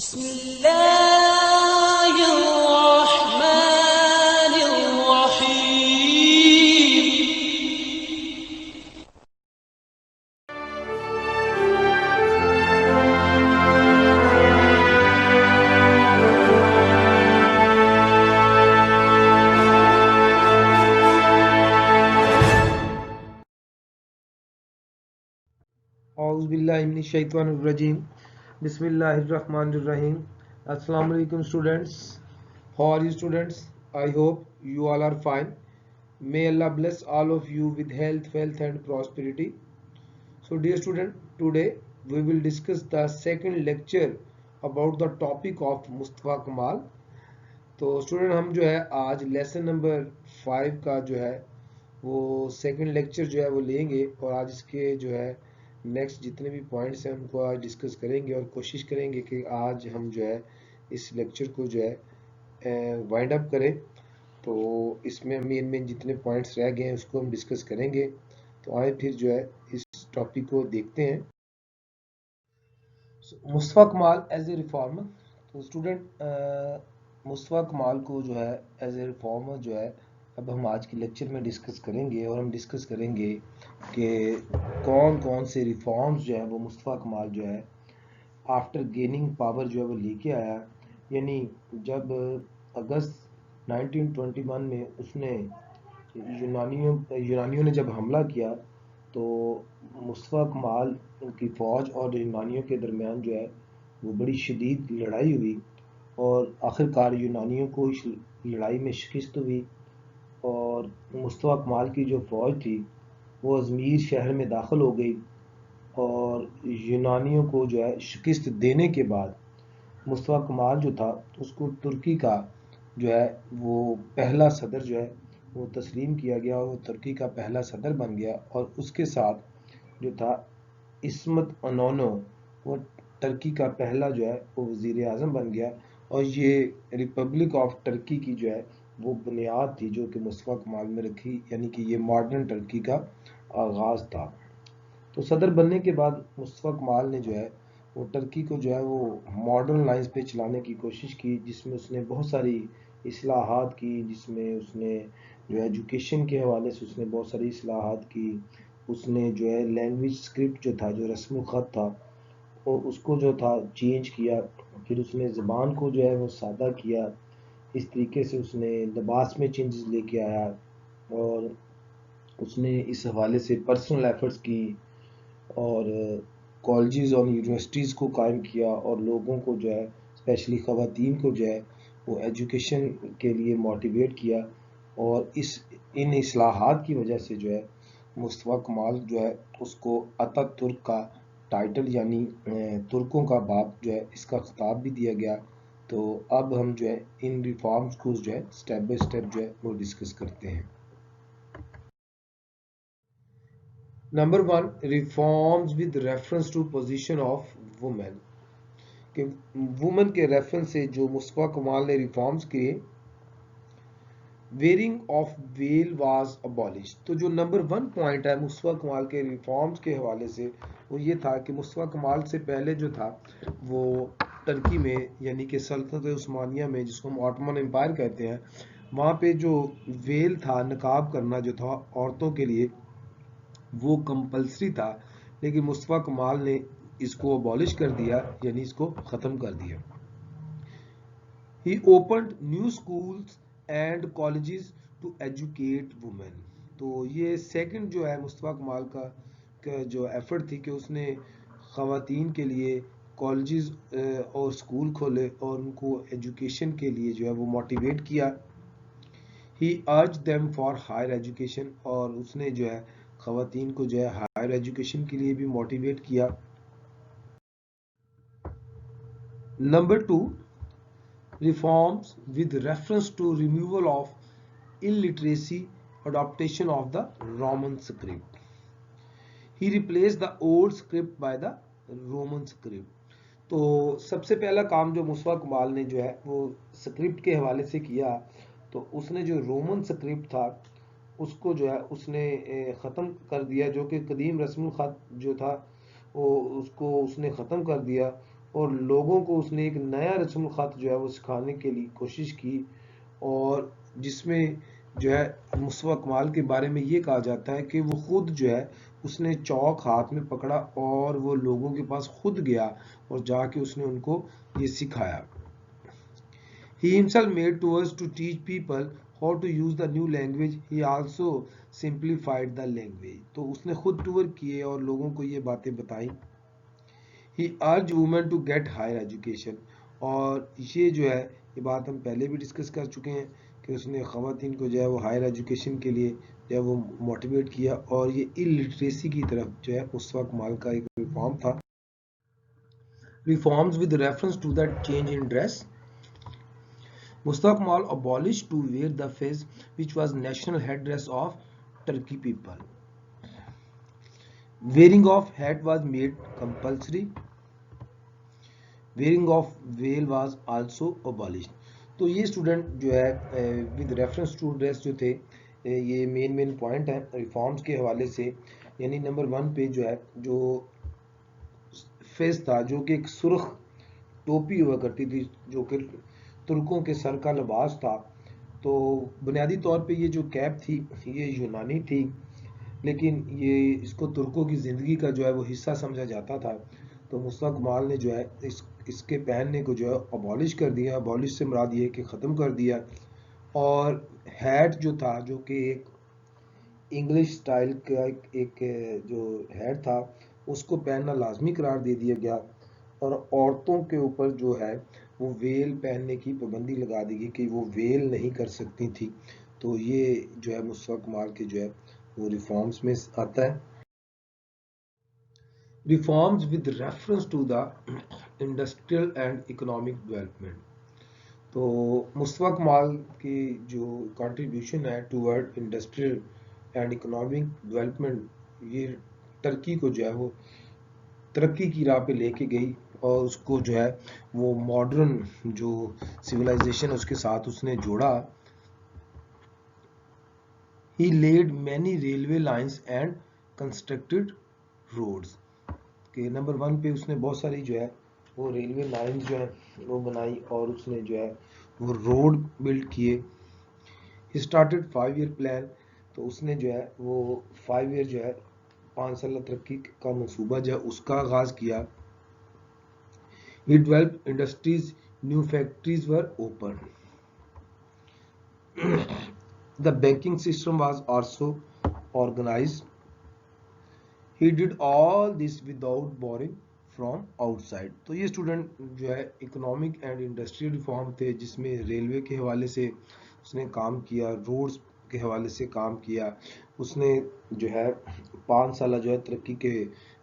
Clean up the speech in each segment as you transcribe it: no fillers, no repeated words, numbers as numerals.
بسم الله الرحمن الرحيم. اعوذ باللہ من الشیطان الرجیم. بسم اللہ الرحمن الرحیم. السلام علیکم students. How are you students? I hope you all are fine. May Allah bless all of you with health, wealth and prosperity. So dear student, today we will discuss the second lecture about the topic of مصطفیٰ کمال. تو student ہم جو ہے آج lesson number 5 کا جو ہے وہ second lecture جو ہے وہ لیں گے، اور آج اس کے جو ہے نیکسٹ جتنے بھی پوائنٹس ہیں ان کو آج ڈسکس کریں گے، اور کوشش کریں گے کہ آج ہم جو ہے اس لیکچر کو جو ہے وائنڈ اپ کریں. تو اس میں مین جتنے پوائنٹس رہ گئے ہیں اس کو ہم ڈسکس کریں گے. تو آئے پھر جو ہے اس ٹاپک کو دیکھتے ہیں. مصطفیٰ کمال ایز اے ریفارمر. تو اسٹوڈنٹ مصطفیٰ کمال کو جو ہے ایز اے ریفارمر جو ہے اب ہم آج کے لیکچر میں ڈسکس کریں گے، اور ہم ڈسکس کریں گے کہ کون کون سے ریفارمز جو ہے وہ مصطفیٰ کمال جو ہے آفٹر گیننگ پاور جو ہے وہ لے کے آیا. یعنی جب اگست 1921 میں اس نے یونانیوں نے جب حملہ کیا تو مصطفیٰ کمال کی فوج اور یونانیوں کے درمیان جو ہے وہ بڑی شدید لڑائی ہوئی، اور آخرکار یونانیوں کو اس لڑائی میں شکست ہوئی، اور مصطفیٰ کمال کی جو فوج تھی وہ ازمیر شہر میں داخل ہو گئی، اور یونانیوں کو جو ہے شکست دینے کے بعد مصطفیٰ کمال جو تھا اس کو ترکی کا جو ہے وہ پہلا صدر جو ہے وہ تسلیم کیا گیا، اور وہ ترکی کا پہلا صدر بن گیا. اور اس کے ساتھ جو تھا عصمت انونو وہ ترکی کا پہلا جو ہے وہ وزیر اعظم بن گیا. اور یہ ریپبلک آف ترکی کی جو ہے وہ بنیاد تھی جو کہ مصطفیٰ کمال میں رکھی، یعنی کہ یہ ماڈرن ترکی کا آغاز تھا. تو صدر بننے کے بعد مصطفیٰ کمال نے جو ہے وہ ترکی کو جو ہے وہ ماڈرن لائنز پہ چلانے کی کوشش کی، جس میں اس نے بہت ساری اصلاحات کی، جس میں اس نے جو ایجوکیشن کے حوالے سے اس نے بہت ساری اصلاحات کی. اس نے جو ہے لینگویج اسکرپٹ جو تھا، جو رسم الخط تھا، اور اس کو جو تھا چینج کیا. پھر اس نے زبان کو جو ہے وہ سادہ کیا. اس طریقے سے اس نے لباس میں چینجز لے کے آیا، اور اس نے اس حوالے سے پرسنل ایفرٹس کی، اور کالجز اور یونیورسٹیز کو قائم کیا، اور لوگوں کو جو ہے اسپیشلی خواتین کو جو ہے وہ ایجوکیشن کے لیے موٹیویٹ کیا. اور ان اصلاحات کی وجہ سے جو ہے مصطفیٰ کمال جو ہے اس کو اتا ترک کا ٹائٹل، یعنی ترکوں کا باپ جو ہے اس کا خطاب بھی دیا گیا. تو اب ہم جو ہے ان ریفارمز کو جو ہے سٹیپ بائی سٹیپ جو ہے وہ ڈسکس کرتے ہیں. Number 1، reforms with reference to position of women. کہ وومن کے ریفرنس سے جو مصطفیٰ کمال نے ریفارمز کیے. Wearing of veil was abolish. تو جو نمبر 1 پوائنٹ ہے مصطفیٰ کمال کے ریفارمز کے حوالے سے وہ یہ تھا کہ مصطفیٰ کمال سے پہلے جو تھا وہ ترکی میں، یعنی کہ سلطنت عثمانیہ میں جس کو ہم آٹومن امپائر کہتے ہیں، وہاں پہ جو ویل تھا، نقاب کرنا جو تھا عورتوں کے لیے وہ کمپلسری تھا، لیکن مصطفیٰ کمال نے اس کو ابالش کر دیا، یعنی اس کو ختم کر دیا. He opened new schools and colleges to educate women. تو یہ سیکنڈ جو ہے مصطفیٰ کمال کا جو ایفرٹ تھی کہ اس نے خواتین کے لیے کالجز اور اسکول کھولے، اور ان کو ایجوکیشن کے لیے جو ہے وہ موٹیویٹ کیا. He urged them for higher education. اور اس نے جو ہے خواتین کو جو ہے ہائر ایجوکیشن کے لیے بھی موٹیویٹ کیا. Number 2، reforms with reference to removal of illiteracy, adoption of the Roman script. He replaced the old script by the Roman script. تو سب سے پہلا کام جو مصطفیٰ کمال نے جو ہے وہ سکرپٹ کے حوالے سے کیا، تو اس نے جو رومن سکرپٹ تھا اس کو جو ہے اس نے ختم کر دیا، جو کہ قدیم رسم الخط جو تھا وہ اس کو اس نے ختم کر دیا، اور لوگوں کو اس نے ایک نیا رسم الخط جو ہے وہ سکھانے کے لیے کوشش کی، اور جس میں جو ہے مصطفیٰ کمال کے بارے میں یہ کہا جاتا ہے کہ وہ خود جو ہے اس نے چوک ہاتھ میں پکڑا اور وہ لوگوں کے پاس خود گیا اور جا کے اس نے ان کو یہ سکھایا. He himself made tours to teach people how to use the new language. He also simplified the language. تو اس نے خود ٹور کیے اور لوگوں کو یہ باتیں بتائیں. He urged women to get higher education. اور یہ جو ہے یہ بات ہم پہلے بھی ڈسکس کر چکے ہیں کہ اس نے خواتین کو جو ہے وہ ہائر ایجوکیشن کے لیے جو ہے وہ موٹیویٹ کیا، اور یہ الٹریسی کی طرف جو ہے مصطفیٰ کمال کا ایک ریفارم تھا. Reforms with reference to the change in dress. Mustafa Kemal abolished to wear the fez, which was national headdress of Turkey people. Wearing of hat was made compulsory. Wearing of veil was also abolished. تو یہ student جو ہے with reference to dress جو تھے یہ main point ہے reforms کے حوالے سے. یعنی نمبر 1 پہ جو ہے جو فیس تھا، جو کہ ایک سرخ ٹوپی ہوا کرتی تھی جو کہ ترکوں کے سر کا لباس تھا. تو بنیادی طور پہ یہ جو کیپ تھی یہ یونانی تھی، لیکن یہ اس کو ترکوں کی زندگی کا جو ہے وہ حصہ سمجھا جاتا تھا. تو مصطفیٰ کمال نے جو ہے اس کے پہننے کو جو ہے ابالش کر دیا. ابالش سے مراد یہ کہ ختم کر دیا. اور ہیٹ جو تھا جو کہ ایک انگلش سٹائل کا ایک جو ہیٹ تھا اس کو پہننا لازمی قرار دے دیا گیا، اور عورتوں کے اوپر جو ہے وہ ویل پہننے کی پابندی لگا دی گئی کہ وہ ویل نہیں کر سکتی تھی. تو یہ جو ہے مصطفیٰ کمال کے جو ہے وہ ریفارمز میں آتا ہے. Reforms with reference to the industrial and economic development. تو مصطفیٰ کمال کی جو کنٹریبیوشن ہے towards industrial and economic development, یہ ترکی کو جو ہے وہ ترقی کی راہ پہ لے کے گئی، اور اس کو جو ہے وہ ماڈرن جو سویلائزیشن اس کے ساتھ اس نے جوڑا. He laid many railway lines and constructed roads. کہ نمبر 1 پہ اس نے بہت ساری جو ہے وہ ریلوے لائنز جو ہیں وہ بنائی، اور اس نے جو ہے وہ روڈ بلڈ کیے. He started 5-year plan. تو اس نے جو ہے وہ 5 year جو ہے 5 سالہ ترقی کا منصوبہ جو ہے اس کا آغاز کیا. He developed industries, new factories were opened. The banking system was also organized. He did all this without borrowing from outside. تو یہ اسٹوڈنٹ جو ہے اکنامک اینڈ انڈسٹریل ریفارم تھے جس میں ریلوے کے حوالے سے اس نے کام کیا، روڈز کے حوالے سے کام کیا. اس نے جو ہے 5 سالہ جو ہے ترقی کے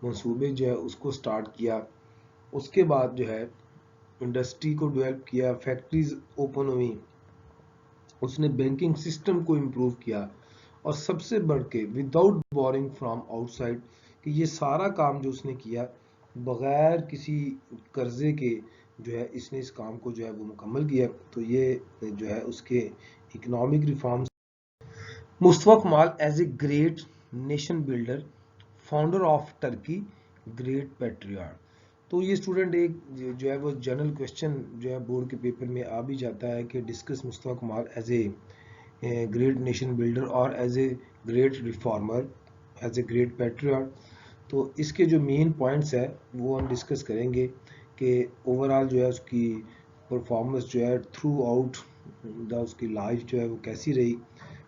منصوبے جو ہے اس کو سٹارٹ کیا. اس کے بعد جو ہے انڈسٹری کو ڈیولپ کیا، فیکٹریز اوپن ہوئی، اس نے بینکنگ سسٹم کو امپروو کیا، اور سب سے بڑھ کے without boring from out side, کہ یہ سارا کام جو اس نے کیا بغیر کسی قرضے کے جو ہے اس نے اس کام کو جو ہے وہ مکمل کیا. تو یہ جو ہے اس کے economic reforms. Mustafa Kemal as a great nation builder, founder of Turkey, great patriot. تو یہ اسٹوڈنٹ ایک جو ہے وہ جنرل کویشچن جو ہے بورڈ کے پیپر میں آ بھی جاتا ہے کہ discuss Mustafa Kemal as a great nation builder اور as a great reformer, as a great patriot. تو اس کے جو مین پوائنٹس ہے وہ ہم ڈسکس کریں گے کہ اوور آل جو ہے اس کی پرفارمنس جو ہے تھرو آؤٹ دا اس کی لائف جو ہے وہ کیسی رہی.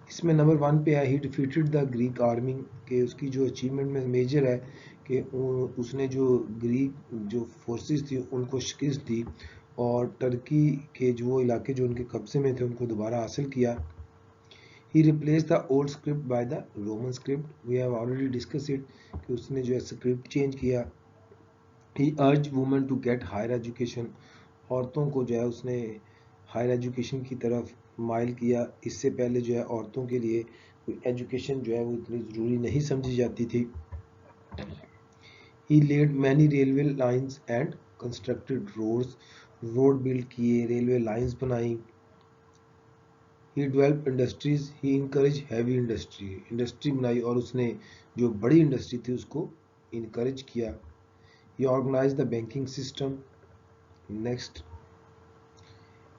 اس میں نمبر 1 پہ ہے ہی ڈیفیٹڈ دا گریک آرمی، کہ اس کی جو اچیومنٹ میں میجر ہے کہ اس نے جو گریک جو فورسز تھی ان کو شکست دی، اور ٹرکی کے جو علاقے جو ان کے قبضے میں تھے ان کو دوبارہ حاصل کیا. He replaced the old script by the Roman script. We have already discussed it کہ اس نے جو ہے سکرپٹ چینج کیا. He urged women to get higher education. عورتوں کو جو ہے اس نے ہائر ایجوکیشن کی طرف مائل کیا. اس سے پہلے جو ہے عورتوں کے لیے کوئی ایجوکیشن جو ہے وہ اتنی ضروری نہیں سمجھی جاتی تھی. He laid many railway lines and constructed roads. Road build کیے، ریلوے لائنز بنائیں. He developed industries. He encouraged heavy industry. Industry بنائی اور اس نے جو بڑی انڈسٹری تھی اس کو انکریج کیا. He organized the banking system. Next,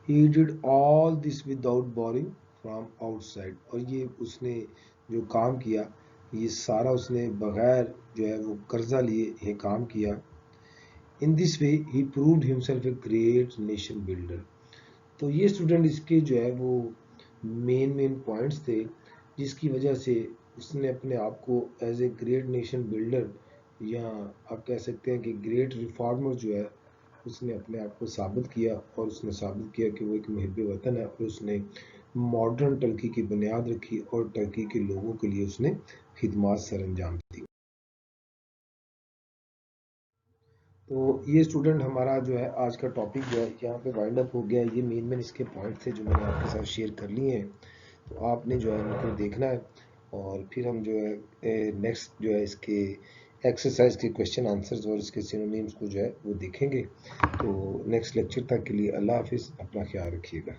he did all this without borrowing from outside. اور یہ اس نے جو کام کیا یہ سارا اس نے بغیر جو ہے وہ قرضہ لیے یہ کام کیا. In this way he proved himself a great nation builder. تو یہ اسٹوڈنٹ اس کے جو ہے وہ مین پوائنٹس تھے جس کی وجہ سے اس نے اپنے آپ کو as a great nation builder یا آپ کہہ سکتے ہیں کہ گریٹ ریفارمر جو ہے اس نے اپنے آپ کو ثابت کیا اور اس نے ثابت کیا کہ وہ ایک محب وطن ہے اور اس نے ماڈرن ٹرکی کی بنیاد رکھی اور ٹرکی کے لوگوں کے لیے اس نے خدمات سر انجام دی. تو یہ اسٹوڈنٹ ہمارا جو ہے آج کا ٹاپک جو ہے یہاں پہ وائنڈ اپ ہو گیا. یہ مین اس کے پوائنٹ تھے جو میں نے آپ کے ساتھ شیئر کر لیے ہیں. تو آپ نے جو ہے ان کو دیکھنا ہے اور پھر ہم جو ہے نیکسٹ جو ہے اس کے ایکسرسائز کے کوشچن آنسرز اور اس کے سینونیمز کو جو ہے وہ دیکھیں گے. تو نیکسٹ لیکچر تک کے لیے اللہ حافظ. اپنا خیال رکھیے گا.